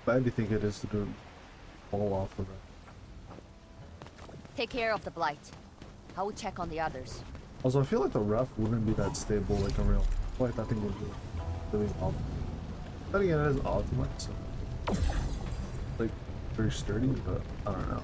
Bad do you think it is to do fall off of it? Take care of the blight. I will check on the others. Also, I feel like the ref wouldn't be that stable like a real. Like that thing would be really off. Then again, it is ultimate, so like very sturdy, but I don't know.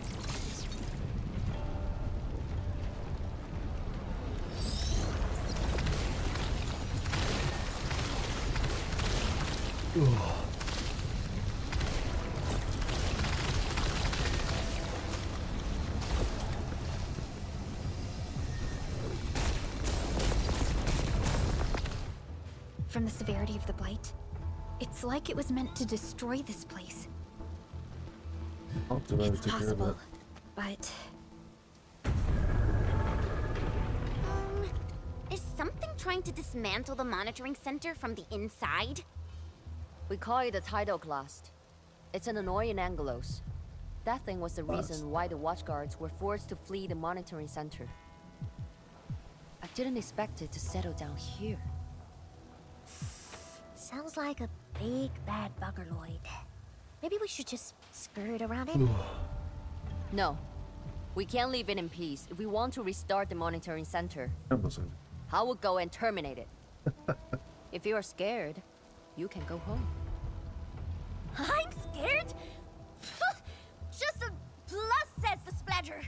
From the severity of the blight, it's like it was meant to destroy this place. I'll have to really It's take care of possible, that. but Is something trying to dismantle the monitoring center from the inside? We call it a tidal blast. It's an annoying angelos. That thing was the reason why the watchguards were forced to flee the monitoring center. I didn't expect it to settle down here. Sounds like a big bad buggerloid. Maybe we should just skirt around it. No. We can't leave it in peace if we want to restart the monitoring center. Amazon. I will go and terminate it. If you are scared, you can go home. I'm scared? Just a plus says the splatter.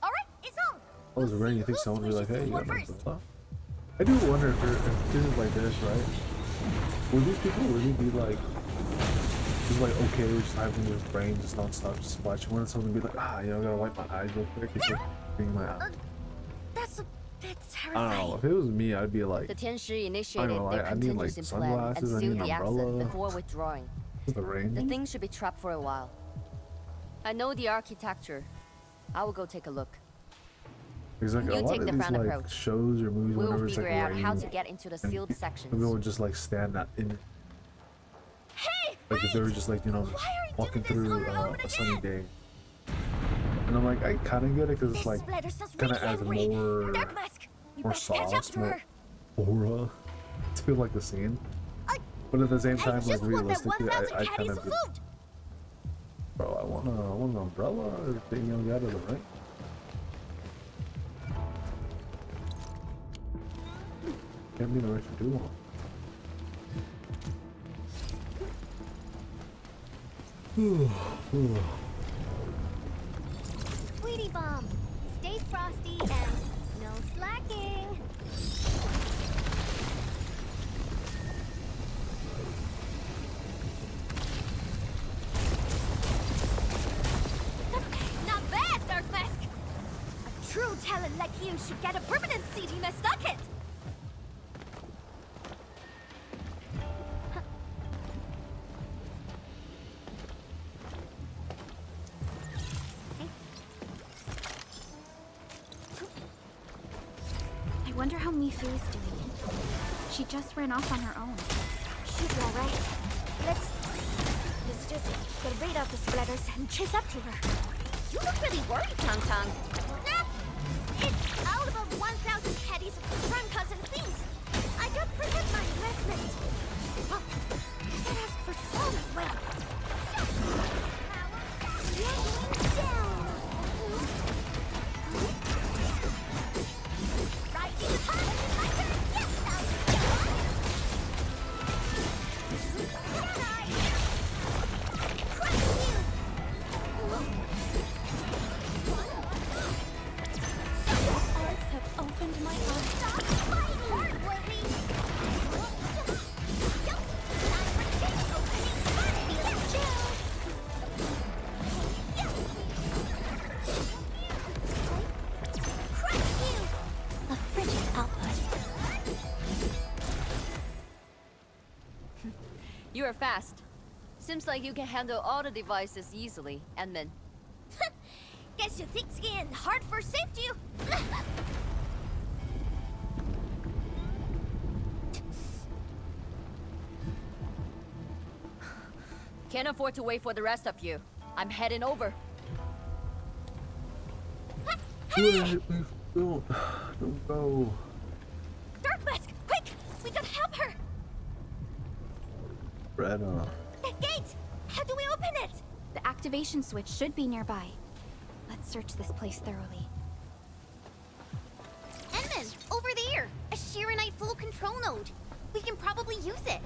Alright, it's on. I was We'll ready. see You think who someone would be like, squishes "Hey, this you one got my first. stuff?" I do wonder if this is like this, right? Would these people really be like, just like okay with just having your brain just non-stop just splashing? Wouldn't someone be like, I gotta wipe my eyes real quick? It's like being my eyes. That's a That's I don't know. terrifying. If it was me, I'd be like, The Tianshi I initiated know, their I need like contingency plan and sunglasses, I need sealed an the exit umbrella. before withdrawing. It's the rain. The thing should be trapped for a while. I know the architecture. I will go take a look. Exactly. You A lot take of the these front like approach. shows or movies, We'll whenever it's like figure out how rain, to get into the and sealed people sections. would just like stand in. Hey, Like if they were just like, you know, Why are you walking doing this through all over a sunny again? day. And I'm like, I kind of get it because this it's like splatter sounds kind really of adds angry. more Dark Mask, you more best catch up sauce, to more her. aura to like the scene. I- But at the same I time, like just want that realistically, 1,000 I kind caddies of of food. bro, I want an umbrella or thing you got of the right. Can't be the right for too long. Sweetie Bomb, stay frosty and no slacking. Not bad, Dark Mask. A true talent like you should get a permanent seat in my socket. I wonder how Mifu's doing. She just ran off on her own. She'll be all right. Let's just get rid of the splatters and chase up to her. You look really worried, Tangtang. Nah, it's all about 1,000 caddies of trunkas and things. I gotta protect my investment. Oh, that asks for soul as well. Getting down. Rising to top is my turn. Yes, I'll Can I? Crush you. Arts have opened my eyes. Stop fighting! Hard, Wolfie! Time for cake opening! Feel chill! Crush you! A frigid output. You are fast. Seems like you can handle all the devices easily, Endmin. Guess you think skin hard for saved you? Can't afford to wait for the rest of you. I'm heading over. Wait, don't go. Dark Mask, quick! We gotta help her! Greta. That gate! How do we open it? The activation switch should be nearby. Let's search this place thoroughly. Endmin, over there! A Shirenite full control node. We can probably use it.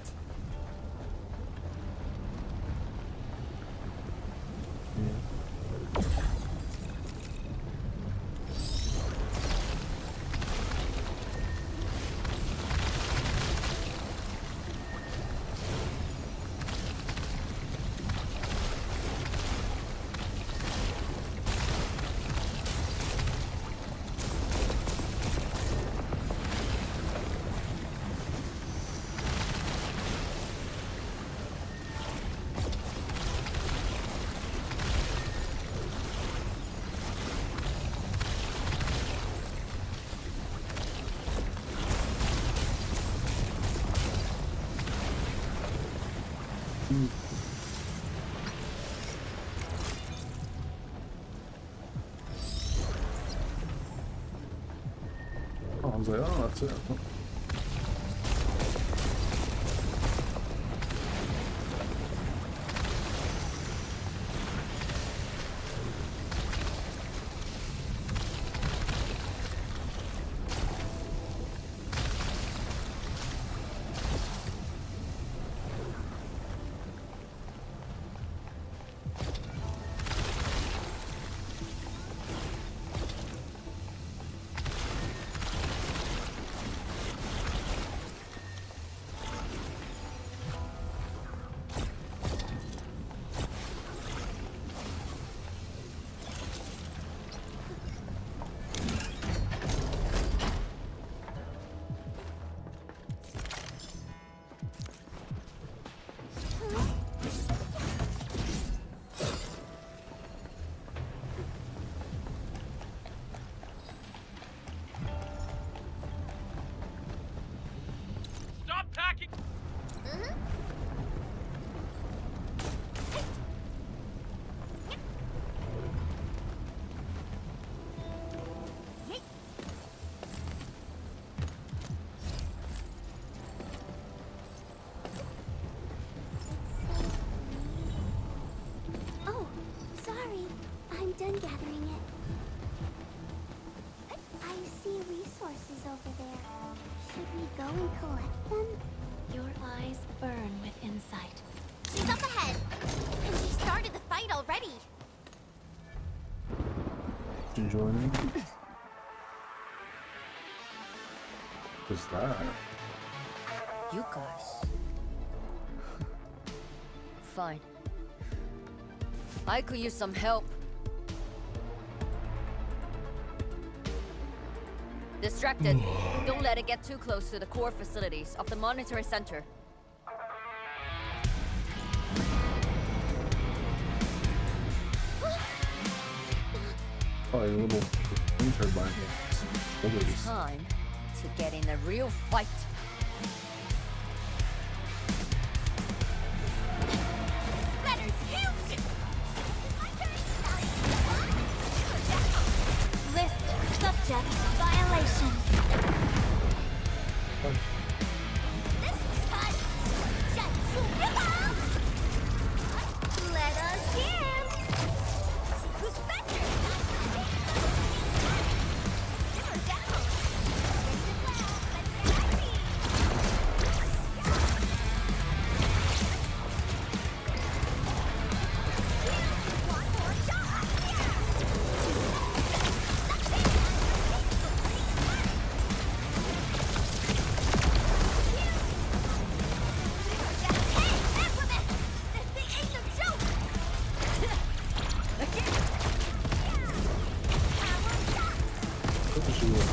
Oh, I was like, oh, that's it. gathering it. I see resources over there. Should we go and collect them? Your eyes burn with insight. She's up ahead! And she started the fight already! You joining? What's that? You guys. Fine. I could use some help. Distracted. Don't let it get too close to the core facilities of the monitoring center. Oh, your little wind turbine. Always. Time to get in a real fight. Splatter's huge! List subject violations. This time, let us dance! See who's better! Simmer down! One more shot! What is she doing?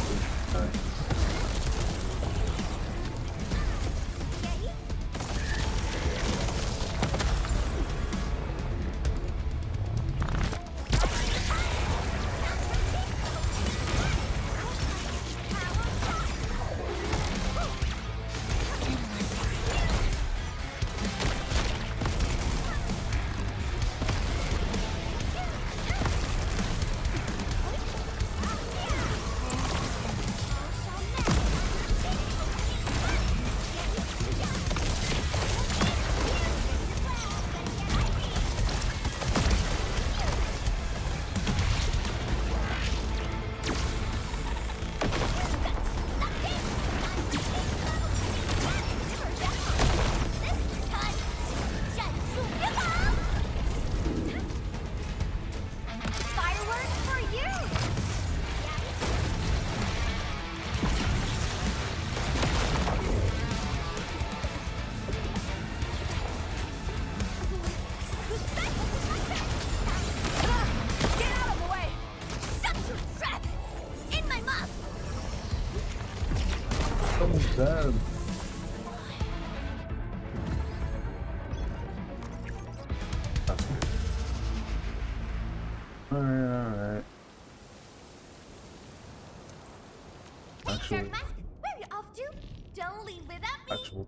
Fireworks for you! Get out of the way! Shut your trap! In my mouth! Someone's dead. That's good. Alright. Hey, Actually, Dark Mask, where are you off to? Don't leave without me! actual.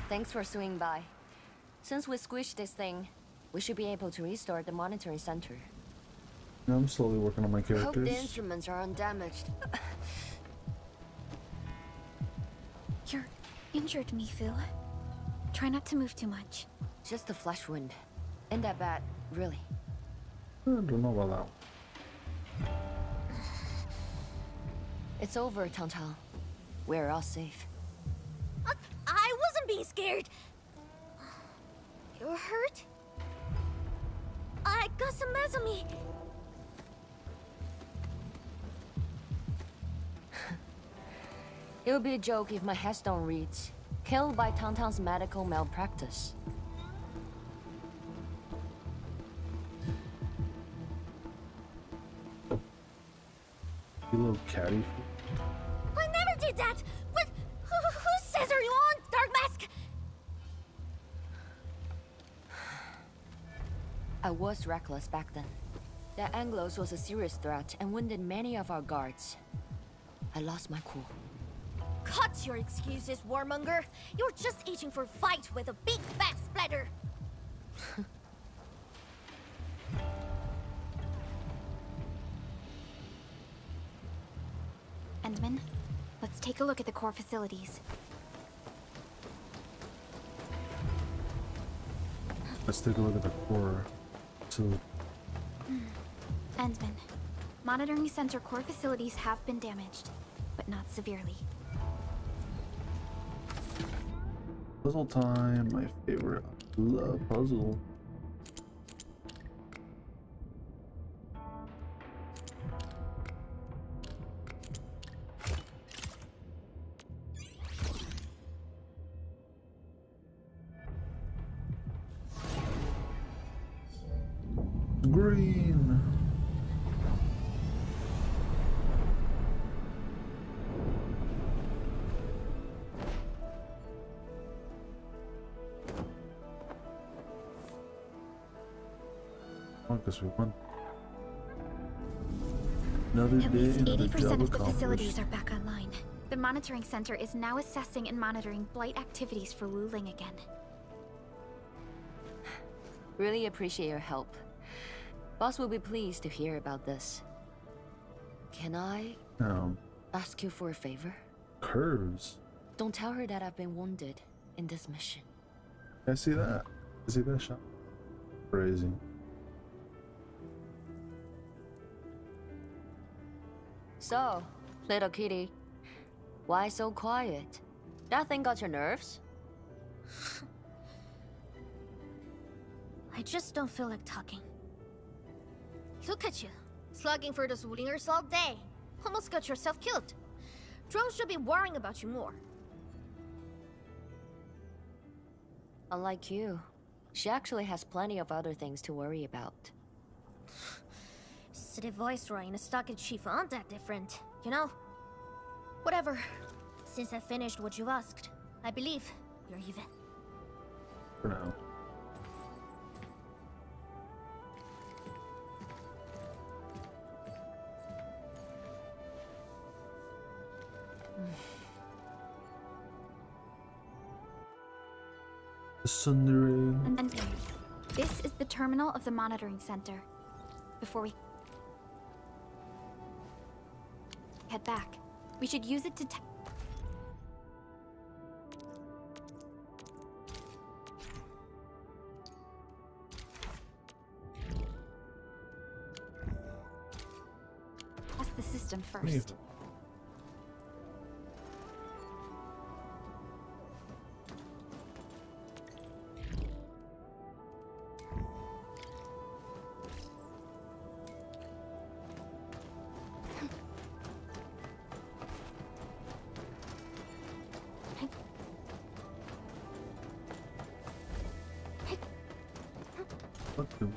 Thanks for swinging by. Since we squished this thing, we should be able to restart the monitoring center. Yeah, I'm slowly working on my Hope the characters. instruments are undamaged. You're injured, Mifu. Try not to move too much. Just a flesh wound. Ain't that bad, really. I don't know about that. It's over, Tangtang. We're all safe. I wasn't being scared. You're hurt? I got some meds on me. It would be a joke if my headstone reads, "Killed by Tangtang's medical malpractice." You little catty. I never did that! What? Who says are you on, Dark Mask? I was reckless back then. That Anglos was a serious threat and wounded many of our guards. I lost my cool. Cut your excuses, warmonger. You're just itching for a fight with a big fat splatter. Endmin, let's take a look at the core facilities. Let's take a look at the core. So, Endmin, monitoring center core facilities have been damaged, but not severely. puzzle time, my favorite. I love puzzle. Green. I guess we won. Another At day, least another 80% job of the accomplished. facilities are back online. The monitoring center is now assessing and monitoring blight activities for Wuling again. Really appreciate your help. Boss will be pleased to hear about this. Can I ask you for a favor? Curves. Don't tell her that I've been wounded in this mission. I see that. I see that shot. Crazy. So, little kitty, why so quiet? That thing got your nerves? I just don't feel like talking. Look at you, slugging for those Wulingers all day. Almost got yourself killed. Drones should be worrying about you more. Unlike you, she actually has plenty of other things to worry about. City Viceroy and a stocky chief aren't that different, you know? Whatever. Since I finished what you asked, I believe you're even. For now. Sundering. And this is the terminal of the monitoring center. Before we head back, we should use it to test the system first. What the?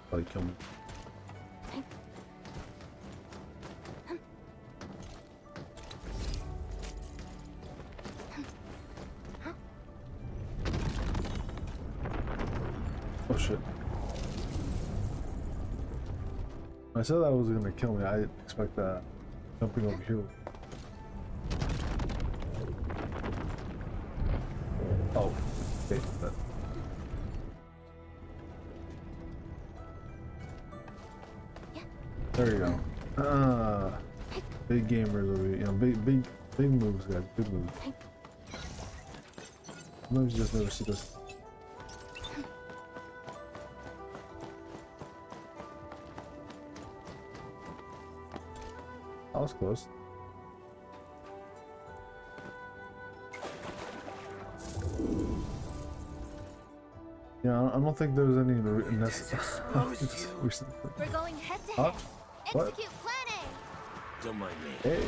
Probably kill me. Oh shit. I said that was gonna kill me. I didn't expect that. Jumping over here. Oh, okay. There you go. Big gamers over here. You know, big moves, guys. Big moves. Sometimes you just never see this was close. Yeah, I don't think there's any necessary. We're going head to Huh? head. What? Execute plan A. Don't mind me. Hey,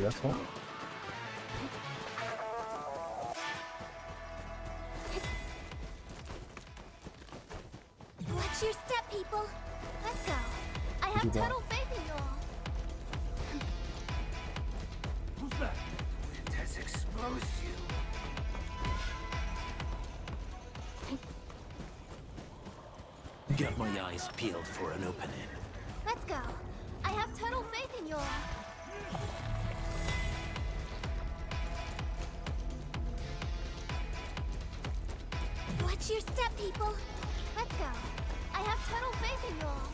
that's all. Watch your step, people. Let's go. I have You got total faith in you all. It has exposed you. Got my eyes peeled for an opening. Let's go. I have total faith in you all. Watch your step, people. Let's go. I have total faith in you all.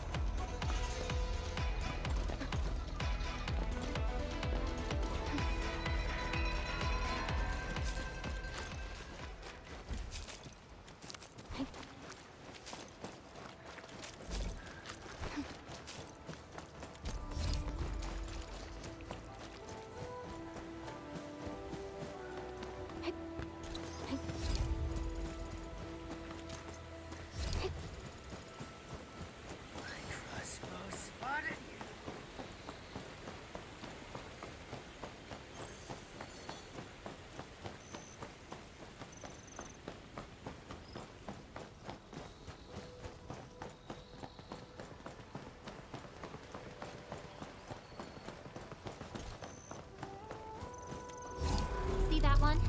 See that one?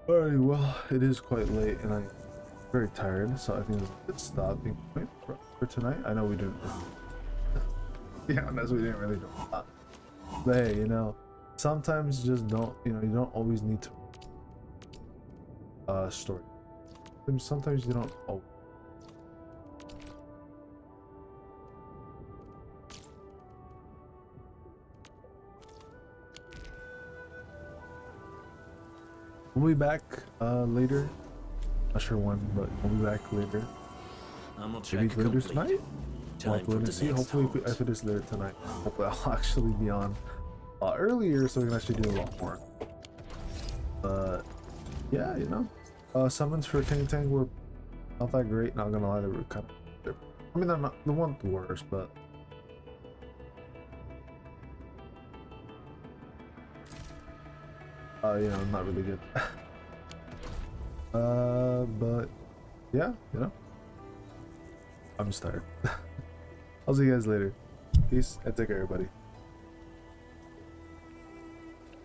Alright, well, it is quite late and I'm very tired, so I think it's a good stopping point for tonight. I know we didn't really, yeah, that's we didn't really do a lot. But hey, you know, sometimes just don't, you know, you don't always need to story. Sometimes you don't always. We'll be back later. Not sure when, but we'll be back later. I'm on Maybe track later complete. tonight. We'll Time have to for wait and the see. next Hopefully, halt. if it is later tonight, hopefully I'll actually be on earlier, so we can actually do a lot more. But yeah, you know, summons for Tangtang were not that great. Not gonna lie, they were kind of. I mean, they're not. They weren't the worst, but. You know, not really good. But yeah, you know, I'm just tired. I'll see you guys later. Peace and take care, everybody.